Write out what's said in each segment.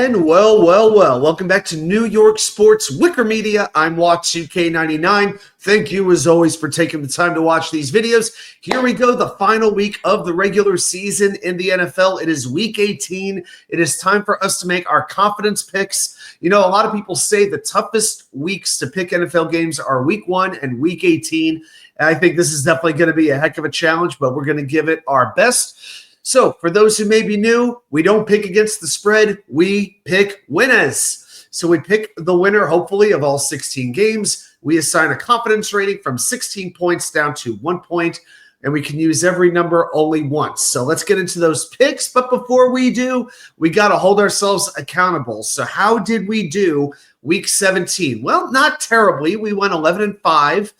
And well. Welcome back to New York Sports WickerMedia. I'm Watts2K99. Thank you, as always, for taking the time to watch these videos. Here we go, the final week of the regular season in the NFL. It is Week 18. It is time for us to make our confidence picks. You know, a lot of people say the toughest weeks to pick NFL games are Week 1 and Week 18. And I think this is definitely going to be a heck of a challenge, but we're going to give it our best. So for those who may be new, we don't pick against the spread. We pick winners. So we pick the winner, hopefully, of all 16 games. We assign a confidence rating from 16 points down to 1 point, and we can use every number only once. So let's get into those picks. But before we do, we got to hold ourselves accountable. So how did we do Week 17? Well, not terribly. We went 11-5.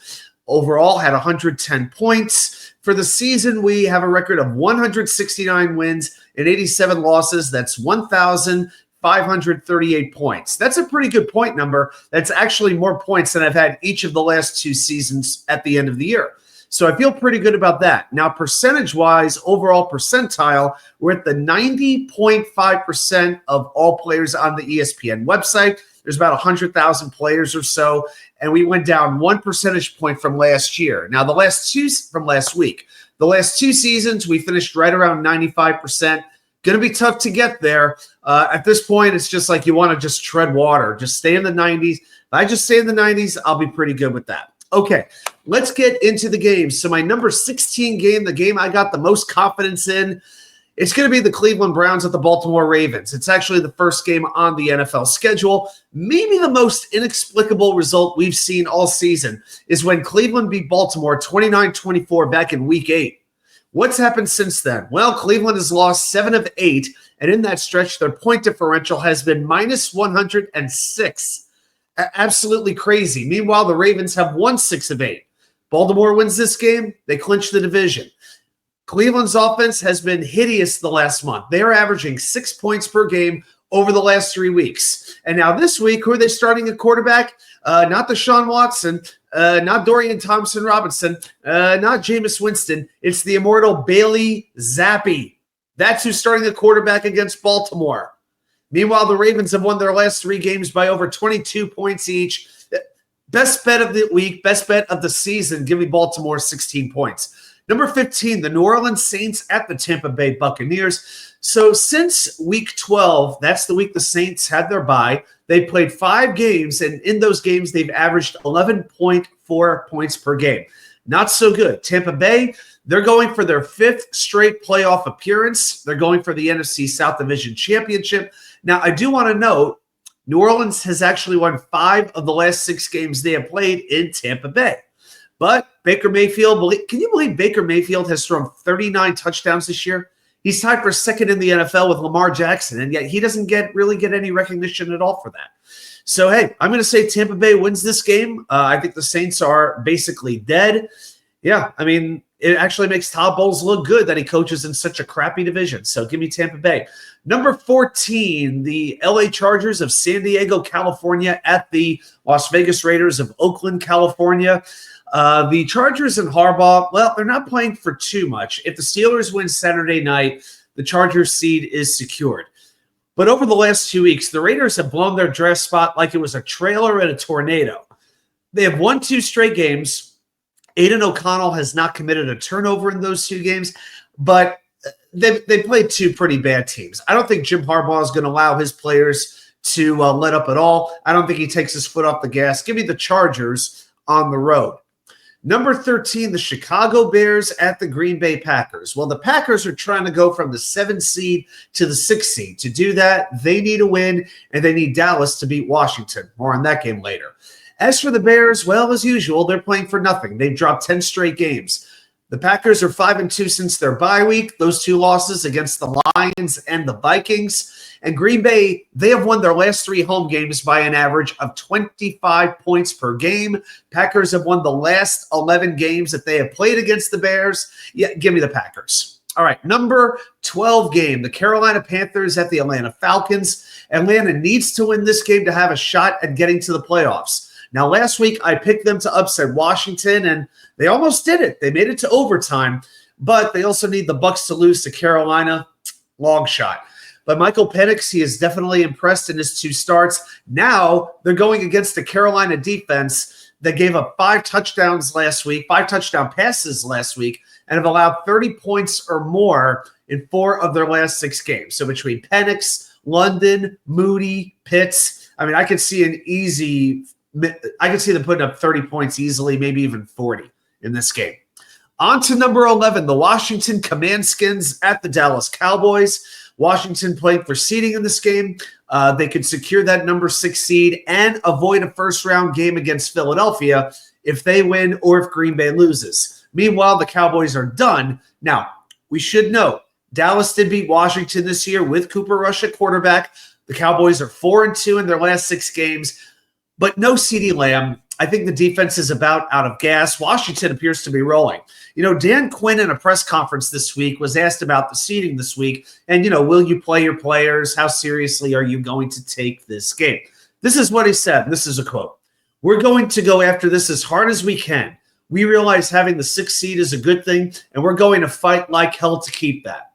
Overall, had 110 points. For the season, we have a record of 169 wins and 87 losses. That's 1,538 points. That's a pretty good point number. That's actually more points than I've had each of the last two seasons at the end of the year. So I feel pretty good about that. Now, percentage-wise, overall percentile, we're at the 90.5% of all players on the ESPN website. There's about 100,000 players or so, and we went down 1 percentage point from last year. Now, the last two from last week, the last two seasons, we finished right around 95%. Going to be tough to get there. At this point, it's just like you want to just tread water. Just stay in the 90s. If I just stay in the 90s, I'll be pretty good with that. Okay, let's get into the games. So my number 16 game, the game I got the most confidence in, it's going to be the Cleveland Browns at the Baltimore Ravens. It's actually the first game on the NFL schedule. Maybe the most inexplicable result we've seen all season is when Cleveland beat Baltimore 29-24 back in Week 8. What's happened since then? Well, Cleveland has lost 7 of 8, and in that stretch, their point differential has been minus 106. Absolutely crazy. Meanwhile, the Ravens have won 6 of 8. Baltimore wins this game, they clinch the division. Cleveland's offense has been hideous the last month. They are averaging 6 points per game over the last 3 weeks. And now this week, who are they starting at quarterback? Not Deshaun Watson, not Dorian Thompson-Robinson, not Jameis Winston. It's the immortal Bailey Zappi. That's who's starting the quarterback against Baltimore. Meanwhile, the Ravens have won their last 3 games by over 22 points each. Best bet of the week, best bet of the season, give me Baltimore 16 points. Number 15, the New Orleans Saints at the Tampa Bay Buccaneers. So since Week 12, that's the week the Saints had their bye, they played 5 games, and in those games, they've averaged 11.4 points per game. Not so good. Tampa Bay, they're going for their 5th straight playoff appearance. They're going for the NFC South Division Championship. Now, I do want to note, New Orleans has actually won 5 of the last 6 games they have played in Tampa Bay. But Baker Mayfield, can you believe Baker Mayfield has thrown 39 touchdowns this year? He's tied for second in the NFL with Lamar Jackson, and yet he doesn't really get any recognition at all for that. So, hey, I'm going to say Tampa Bay wins this game. I think the Saints are basically dead. Yeah, I mean, it actually makes Todd Bowles look good that he coaches in such a crappy division. So give me Tampa Bay. Number 14, the LA Chargers of San Diego, California at the Las Vegas Raiders of Oakland, California. The Chargers and Harbaugh, well, they're not playing for too much. If the Steelers win Saturday night, the Chargers seed is secured. But over the last 2 weeks, the Raiders have blown their draft spot like it was a trailer in a tornado. They have won 2 straight games. Aiden O'Connell has not committed a turnover in those 2 games, but they played 2 pretty bad teams. I don't think Jim Harbaugh is going to allow his players to let up at all. I don't think he takes his foot off the gas. Give me the Chargers on the road. Number 13, the Chicago Bears at the Green Bay Packers. Well, the Packers are trying to go from the 7th seed to the 6th seed. To do that, they need a win, and they need Dallas to beat Washington. More on that game later. As for the Bears, well, as usual, they're playing for nothing. They've dropped 10 straight games. The Packers are 5-2 since their bye week. Those 2 losses against the Lions and the Vikings. And Green Bay, they have won their last 3 home games by an average of 25 points per game. Packers have won the last 11 games that they have played against the Bears. Yeah, give me the Packers. All right, number 12 game, the Carolina Panthers at the Atlanta Falcons. Atlanta needs to win this game to have a shot at getting to the playoffs. Now, last week, I picked them to upset Washington, and they almost did it. They made it to overtime, but they also need the Bucs to lose to Carolina. Long shot. But Michael Penix, he has definitely impressed in his 2 starts. Now they're going against the Carolina defense that gave up 5 touchdowns last week, 5 touchdown passes last week, and have allowed 30 points or more in 4 of their last 6 games. So between Penix, London, Moody, Pitts, I mean, I could see them putting up 30 points easily, maybe even 40 in this game. On to number 11, the Washington Commandskins at the Dallas Cowboys. Washington playing for seeding in this game. They could secure that number 6 seed and avoid a first-round game against Philadelphia if they win or if Green Bay loses. Meanwhile, the Cowboys are done. Now, we should note, Dallas did beat Washington this year with Cooper Rush at quarterback. The Cowboys are 4-2 in their last 6 games, but no CeeDee Lamb. I think the defense is about out of gas. Washington appears to be rolling. Dan Quinn in a press conference this week was asked about the seeding this week. And, will you play your players? How seriously are you going to take this game? This is what he said. This is a quote. "We're going to go after this as hard as we can. We realize having the 6th seed is a good thing, and we're going to fight like hell to keep that."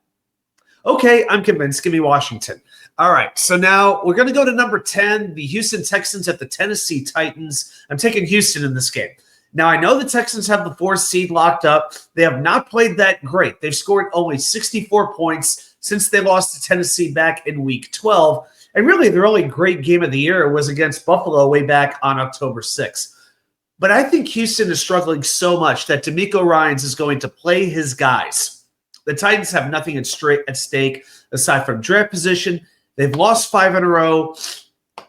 Okay, I'm convinced. Give me Washington. All right, so now we're going to go to number 10, the Houston Texans at the Tennessee Titans. I'm taking Houston in this game. Now, I know the Texans have the 4th seed locked up. They have not played that great. They've scored only 64 points since they lost to Tennessee back in Week 12. And really, their only great game of the year was against Buffalo way back on October 6th. But I think Houston is struggling so much that DeMeco Ryans is going to play his guys. The Titans have nothing at stake aside from draft position. They've lost 5 in a row.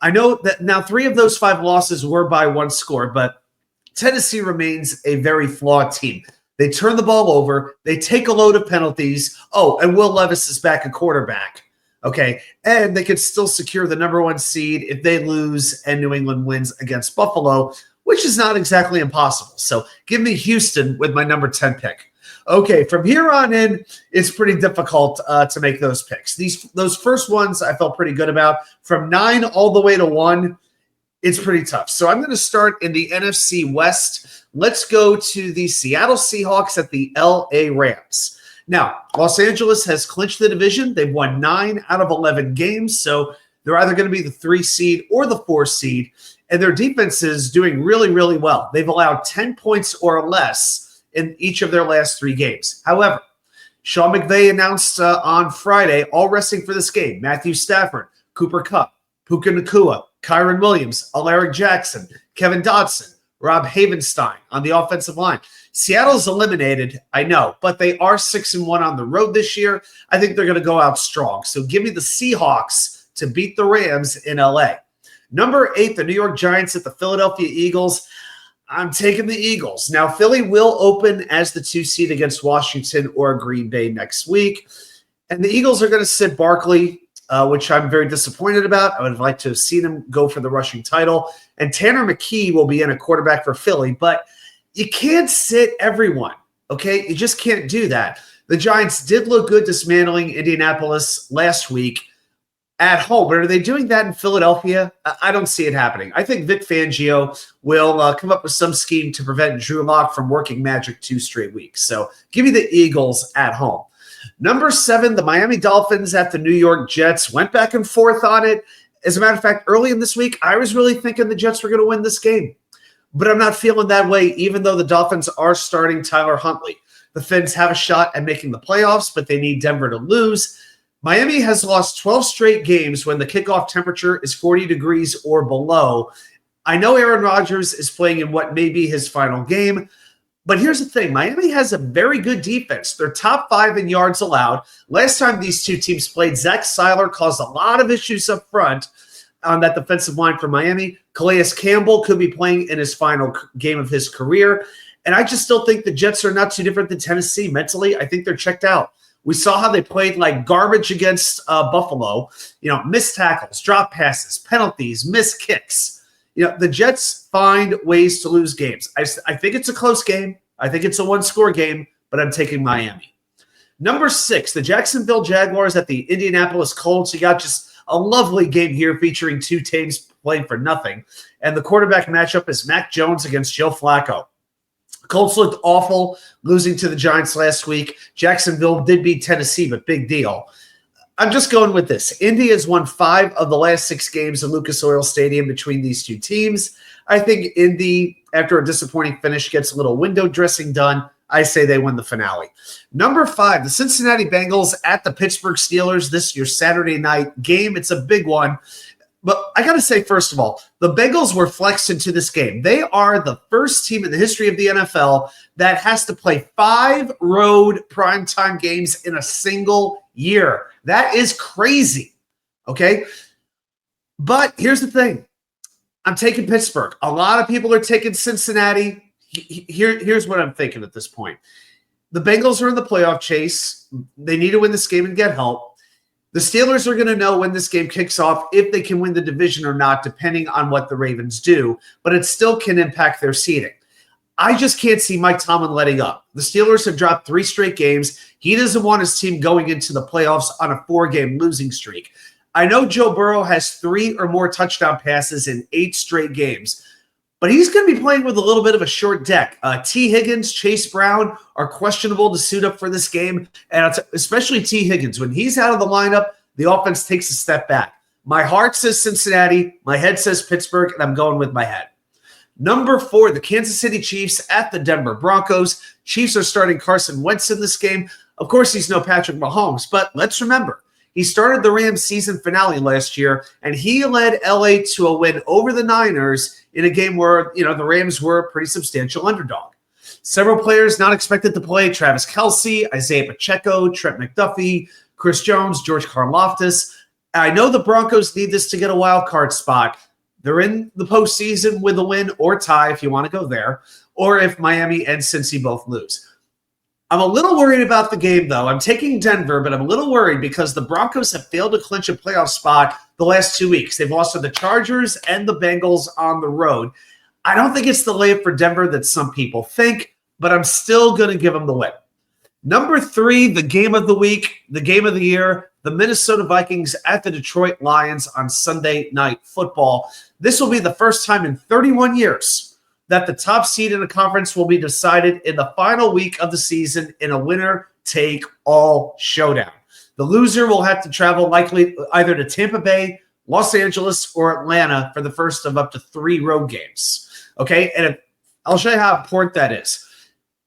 I know that now 3 of those 5 losses were by 1 score, but Tennessee remains a very flawed team. They turn the ball over. They take a load of penalties. Oh, and Will Levis is back at quarterback. Okay, and they could still secure the number 1 seed if they lose and New England wins against Buffalo, which is not exactly impossible. So give me Houston with my number 10 pick. Okay, from here on in, it's pretty difficult to make those picks. Those first ones I felt pretty good about. From 9 all the way to 1, it's pretty tough. So I'm going to start in the NFC West. Let's go to the Seattle Seahawks at the LA Rams. Now, Los Angeles has clinched the division. They've won 9 out of 11 games, so they're either going to be the 3 seed or the 4 seed, and their defense is doing really, really well. They've allowed 10 points or less in each of their last 3 games. However, Sean McVay announced on Friday, all resting for this game: Matthew Stafford, Cooper Kupp, Puka Nacua, Kyron Williams, Alaric Jackson, Kevin Dodson, Rob Havenstein on the offensive line. Seattle's eliminated, I know, but they are 6-1 on the road this year. I think they're going to go out strong. So give me the Seahawks to beat the Rams in LA. Number 8, the New York Giants at the Philadelphia Eagles. I'm taking the Eagles. Now, Philly will open as the 2 seed against Washington or Green Bay next week. And the Eagles are going to sit Barkley, which I'm very disappointed about. I would have liked to have seen him go for the rushing title. And Tanner McKee will be in a quarterback for Philly. But you can't sit everyone, okay? You just can't do that. The Giants did look good dismantling Indianapolis last week at home. But are they doing that in Philadelphia? I don't see it happening. I think Vic Fangio will come up with some scheme to prevent Drew Lock from working magic 2 straight weeks. So give me the Eagles at home. Number 7, the Miami Dolphins at the New York Jets. Went back and forth on it. As a matter of fact, early in this week, I was really thinking the Jets were going to win this game. But I'm not feeling that way, even though the Dolphins are starting Tyler Huntley. The Fins have a shot at making the playoffs, but they need Denver to lose. Miami has lost 12 straight games when the kickoff temperature is 40 degrees or below. I know Aaron Rodgers is playing in what may be his final game, but here's the thing. Miami has a very good defense. They're top 5 in yards allowed. Last time these 2 teams played, Zach Seiler caused a lot of issues up front on that defensive line for Miami. Calais Campbell could be playing in his final game of his career. And I just still think the Jets are not too different than Tennessee mentally. I think they're checked out. We saw how they played like garbage against Buffalo. Missed tackles, drop passes, penalties, missed kicks. The Jets find ways to lose games. I think it's a close game. I think it's a 1-score game, but I'm taking Miami. Number 6, the Jacksonville Jaguars at the Indianapolis Colts. You got just a lovely game here featuring 2 teams playing for nothing. And the quarterback matchup is Mac Jones against Joe Flacco. Colts looked awful losing to the Giants last week. Jacksonville did beat Tennessee, but big deal. I'm just going with this. Indy has won 5 of the last 6 games in Lucas Oil Stadium between these two teams. I think Indy, after a disappointing finish, gets a little window dressing done. I say they win the finale. Number 5, the Cincinnati Bengals at the Pittsburgh Steelers. This your Saturday night game. It's a big one. But I got to say, first of all, the Bengals were flexed into this game. They are the first team in the history of the NFL that has to play 5 road primetime games in a single year. That is crazy, okay? But here's the thing. I'm taking Pittsburgh. A lot of people are taking Cincinnati. Here's what I'm thinking at this point. The Bengals are in the playoff chase. They need to win this game and get help. The Steelers are going to know when this game kicks off if they can win the division or not, depending on what the Ravens do, but it still can impact their seeding. I just can't see Mike Tomlin letting up. The Steelers have dropped 3 straight games. He doesn't want his team going into the playoffs on a 4-game losing streak. I know Joe Burrow has 3 or more touchdown passes in 8 straight games, but he's going to be playing with a little bit of a short deck. T. Higgins, Chase Brown are questionable to suit up for this game, and especially T. Higgins. When he's out of the lineup, the offense takes a step back. My heart says Cincinnati, my head says Pittsburgh, and I'm going with my head. Number 4, the Kansas City Chiefs at the Denver Broncos. Chiefs are starting Carson Wentz in this game. Of course, he's no Patrick Mahomes, but let's remember, he started the Rams season finale last year, and he led LA to a win over the Niners in a game where, the Rams were a pretty substantial underdog. Several players not expected to play: Travis Kelce, Isaiah Pacheco, Trent McDuffie, Chris Jones, George Karlaftis. I know the Broncos need this to get a wild card spot. They're in the postseason with a win or tie, if you want to go there, or if Miami and Cincy both lose. I'm a little worried about the game, though. I'm taking Denver, but I'm a little worried because the Broncos have failed to clinch a playoff spot the last 2 weeks. They've lost to the Chargers and the Bengals on the road. I don't think it's the layup for Denver that some people think, but I'm still going to give them the win. Number 3, the game of the week, the game of the year, the Minnesota Vikings at the Detroit Lions on Sunday Night Football. This will be the first time in 31 years that the top seed in a conference will be decided in the final week of the season in a winner-take-all showdown. The loser will have to travel likely either to Tampa Bay, Los Angeles, or Atlanta for the first of up to 3 road games. Okay, and I'll show you how important that is.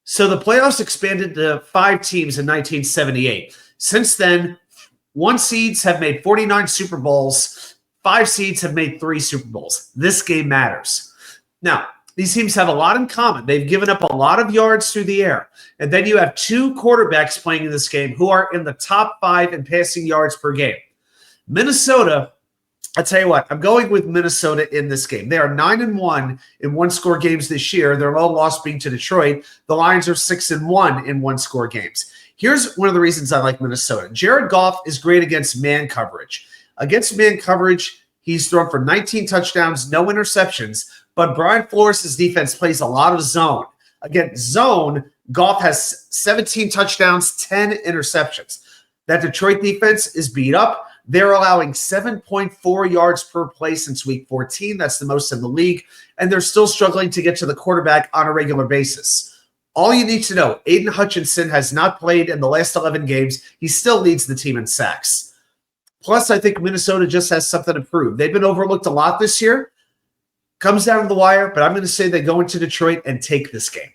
So the playoffs expanded to 5 teams in 1978. Since then, 1 seeds have made 49 Super Bowls. 5 seeds have made 3 Super Bowls. This game matters. Now, these teams have a lot in common. They've given up a lot of yards through the air. And then you have 2 quarterbacks playing in this game who are in the top 5 in passing yards per game. Minnesota, I'll tell you what, I'm going with Minnesota in this game. They are 9-1 in one-score games this year. Their low loss being to Detroit. The Lions are 6-1 in one-score games. Here's one of the reasons I like Minnesota. Jared Goff is great against man coverage. Against man coverage, he's thrown for 19 touchdowns, no interceptions, but Brian Flores' defense plays a lot of zone. Against zone, Goff has 17 touchdowns, 10 interceptions. That Detroit defense is beat up. They're allowing 7.4 yards per play since week 14. That's the most in the league. And they're still struggling to get to the quarterback on a regular basis. All you need to know, Aiden Hutchinson has not played in the last 11 games. He still leads the team in sacks. Plus, I think Minnesota just has something to prove. They've been overlooked a lot this year. Comes down to the wire, but I'm going to say they go into Detroit and take this game.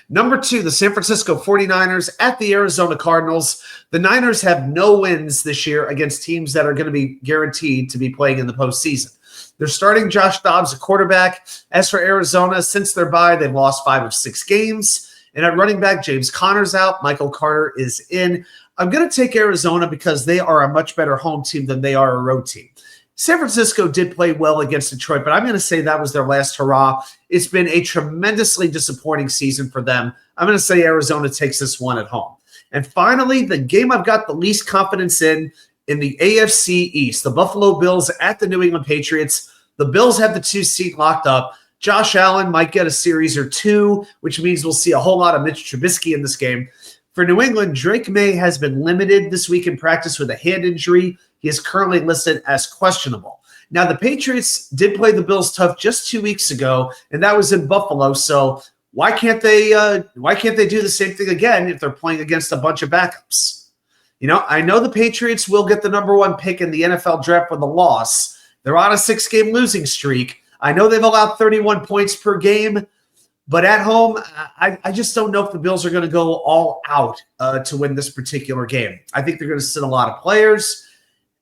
Number 2, the San Francisco 49ers at the Arizona Cardinals. The Niners have no wins this year against teams that are going to be guaranteed to be playing in the postseason. They're starting Josh Dobbs, a quarterback. As for Arizona, since their bye, they've lost 5 of 6 games. And at running back, James Conner's out. Michael Carter is in. I'm going to take Arizona because they are a much better home team than they are a road team. San Francisco did play well against Detroit, but I'm going to say that was their last hurrah. It's been a tremendously disappointing season for them. I'm going to say Arizona takes this one at home. And finally, the game I've got the least confidence in the AFC East, the Buffalo Bills at the New England Patriots. The Bills have the 2 seed locked up. Josh Allen might get a series or 2, which means we'll see a whole lot of Mitch Trubisky in this game. For New England, Drake May has been limited this week in practice with a hand injury. He is currently listed as questionable. Now, the Patriots did play the Bills tough just 2 weeks ago, and that was in Buffalo. So why can't they do the same thing again if they're playing against a bunch of backups? I know the Patriots will get the number 1 pick in the NFL draft with a loss. They're on a 6-game losing streak. I know they've allowed 31 points per game, but at home, I just don't know if the Bills are going to go all out to win this particular game. I think they're going to sit a lot of players.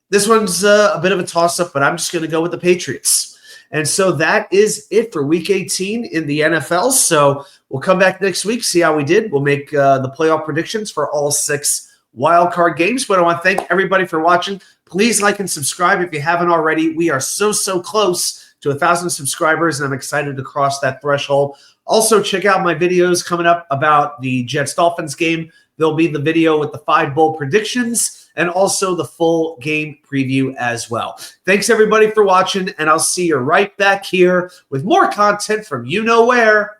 This one's a bit of a toss-up, but I'm just going to go with the Patriots. And so that is it for Week 18 in the NFL. So we'll come back next week, see how we did. We'll make the playoff predictions for all 6 wild card games. But I want to thank everybody for watching. Please like and subscribe if you haven't already. We are so close to 1,000 subscribers, and I'm excited to cross that threshold. Also, check out my videos coming up about the Jets-Dolphins game. There'll be the video with the 5 bowl predictions and also the full game preview as well. Thanks, everybody, for watching, and I'll see you right back here with more content from you know where,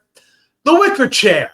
the Wicker Chair.